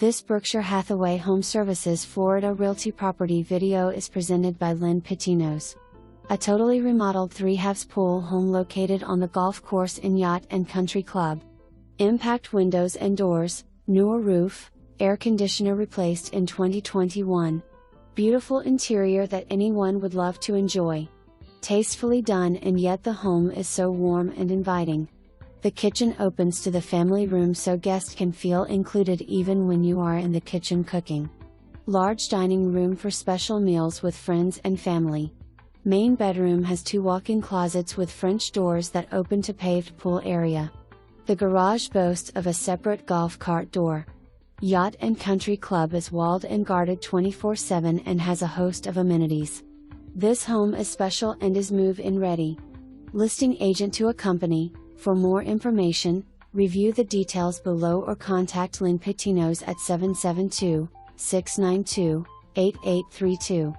This Berkshire Hathaway HomeServices Florida Realty property video is presented by Lynn Patinos. A totally remodeled 3/2 pool home located on the golf course in Yacht and Country Club. Impact windows and doors, newer roof, air conditioner replaced in 2021. Beautiful interior that anyone would love to enjoy. Tastefully done, and yet the home is so warm and inviting. The kitchen opens to the family room so guests can feel included even when you are in the kitchen cooking. Large dining room for special meals with friends and family. Main bedroom has 2 walk-in closets with French doors that open to paved pool area. The garage boasts of a separate golf cart door. Yacht and Country Club is walled and guarded 24/7 and has a host of amenities. This home is special and is move-in ready. Listing agent to accompany. For more information, review the details below or contact Lynn Patinos at 772-692-8832.